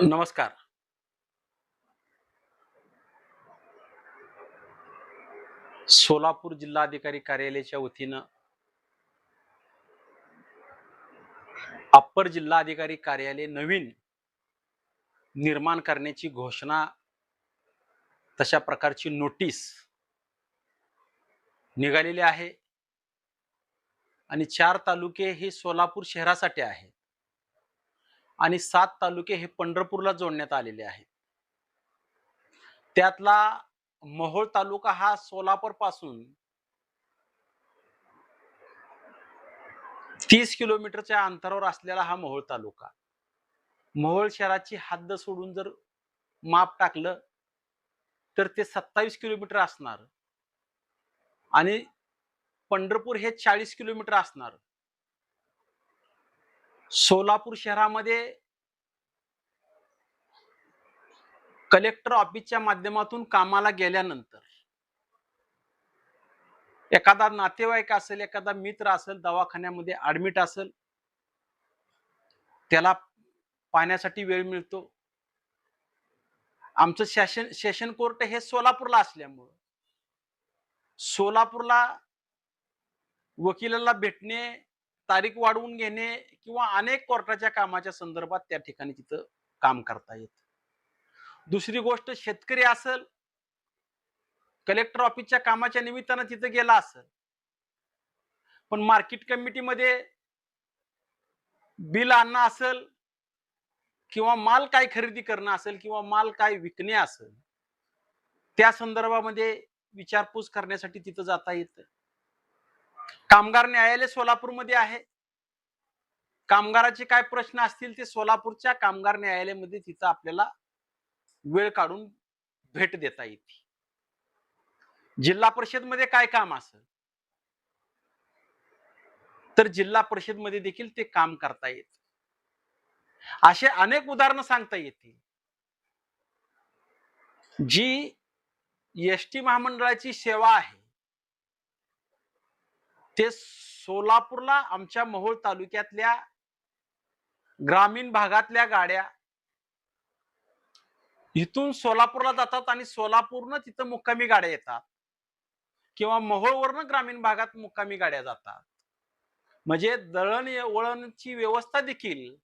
नमस्कार. सोलापूर जिल्हाधिकारी कार्यालयाच्या वतीनं अप्पर जिल्हाधिकारी कार्यालय नवीन निर्माण करण्याची घोषणा, तशा प्रकारची नोटीस निघालेली आहे आणि 4 तालुके हे सोलापूर शहरासाठी आहेत आणि 7 तालुके हे पंढरपूरला जोडण्यात आलेले आहेत. त्यातला मोहोळ तालुका हा सोलापूरपासून 30 किलोमीटरच्या अंतरावर असलेला हा मोहोळ तालुका. मोहोळ शहराची हद्द सोडून जर माप टाकलं तर ते 27 किलोमीटर असणार आणि पंढरपूर हे 40 किलोमीटर असणार. सोलापूर शहरामध्ये कलेक्टर ऑफिसच्या माध्यमातून कामाला गेल्यानंतर एखादा नातेवाईक असेल, एखादा मित्र असेल, दवाखान्यामध्ये ऍडमिट असेल, त्याला पाहण्यासाठी वेळ मिळतो. आमचं सेशन कोर्ट हे सोलापूरला असल्यामुळं सोलापूरला वकिलाला भेटणे, तारीख वाढवून घेणे किंवा अनेक कोर्टाच्या कामाच्या संदर्भात त्या ठिकाणी तिथं काम करता येतं. दुसरी गोष्ट, शेतकरी असेल, कलेक्टर ऑफिसच्या कामाच्या निमित्तानं तिथं गेला असेल, पण मार्केट कमिटीमध्ये बिल आणणं असेल किंवा माल काय खरेदी करणं असेल किंवा माल काय विकणे असेल, त्या संदर्भामध्ये विचारपूस करण्यासाठी तिथं जाता येतं. कामगार न्यायालय सोलापूरमध्ये आहे. कामगाराचे काय प्रश्न असतील ते सोलापूरच्या कामगार न्यायालयामध्ये तिथं आपल्याला वेळ काढून भेट देता येते. जिल्हा परिषदमध्ये काय काम असेल तर जिल्हा परिषदमध्ये देखील ते काम करता येते. असे अनेक उदाहरणं सांगता येतील. जी एसटी महामंडळाची सेवा आहे ते सोलापूरला, आमच्या मोहोळ तालुक्यातल्या ग्रामीण भागातल्या गाड्या इथून सोलापूरला जातात आणि सोलापूरनं तिथं मुक्कामी गाड्या येतात किंवा मोहोळवरनं ग्रामीण भागात मुक्कामी गाड्या जातात. म्हणजे दळणवळणची व्यवस्था देखील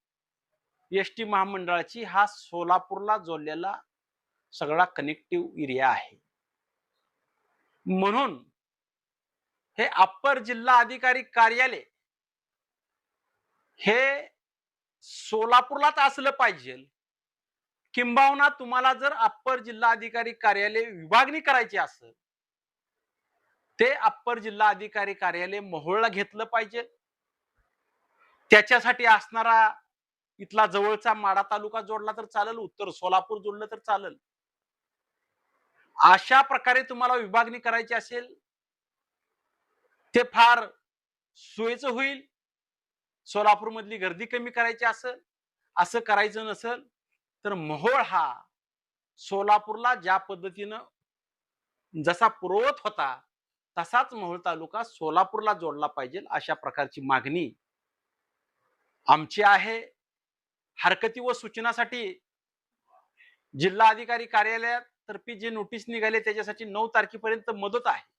एसटी महामंडळाची हा सोलापूरला जोडलेला सगळा कनेक्टिव्ह एरिया आहे. म्हणून हे अप्पर जिल्हा अधिकारी कार्यालय हे सोलापूरलाच असलं पाहिजे. किंबहुना तुम्हाला जर अप्पर जिल्हा अधिकारी कार्यालय विभागणी करायची असेल, ते अप्पर जिल्हा अधिकारी कार्यालय मोहोळला घेतलं पाहिजे. त्याच्यासाठी असणारा इथला जवळचा माढा तालुका जोडला तर चालेल, उत्तर सोलापूर जोडलं तर चालेल. अशा प्रकारे तुम्हाला विभागणी करायची असेल ते फार सोयीचं होईल. सोलापूर मधली गर्दी कमी करायची असेल, असं करायचं नसेल तर मोहोळ हा सोलापूरला ज्या पद्धतीनं जसा पुरवत होता तसाच मोहोळ तालुका सोलापूरला जोडला पाहिजे, अशा प्रकारची मागणी आमची आहे. हरकती व सूचनासाठी जिल्हा अधिकारी कार्यालयातर्फे जे नोटीस निघाले त्याच्यासाठी 9 तारखेपर्यंत मुदत आहे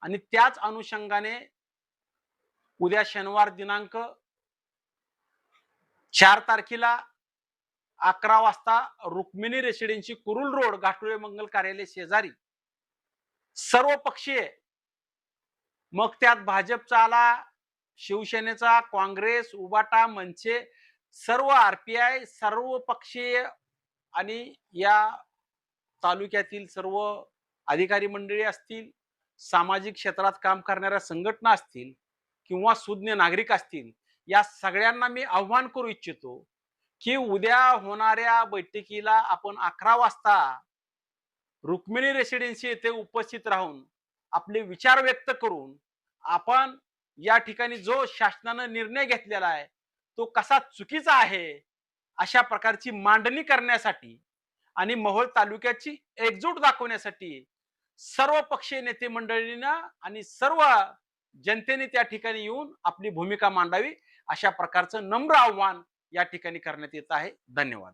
आणि त्याच अनुषंगाने उद्या शनिवार दिनांक 4 तारखेला 11 वाजता रुक्मिणी रेसिडेन्सी कुरुल रोड घाटुळे मंगल कार्यालय शेजारी सर्व पक्षीय, मग त्यात भाजपचा आला, शिवसेनेचा, काँग्रेस, उबाटा, मनसे, सर्व आरपीआय, सर्व पक्षीय आणि या तालुक्यातील सर्व अधिकारी मंडळी असतील, सामाजिक क्षेत्रात काम करणाऱ्या संघटना असतील किंवा सुज्ञ नागरिक असतील, या सगळ्यांना मी आव्हान करू इच्छितो की उद्या होणाऱ्या बैठकीला आपण 11 वाजता रुक्मिणी रेसिडेन्सी येथे उपस्थित राहून आपले विचार व्यक्त करून आपण या ठिकाणी जो शासनाने निर्णय घेतलेला आहे तो कसा चुकीचा आहे अशा प्रकारची मांडणी करण्यासाठी आणि मोहोळ तालुक्याची एकजूट दाखवण्यासाठी सर्व पक्षीय नेते मंडळींना आणि सर्व जनतेने त्या ठिकाणी येऊन आपली भूमिका मांडावी, अशा प्रकारचं नम्र आव्हान या ठिकाणी करण्यात येत आहे. धन्यवाद.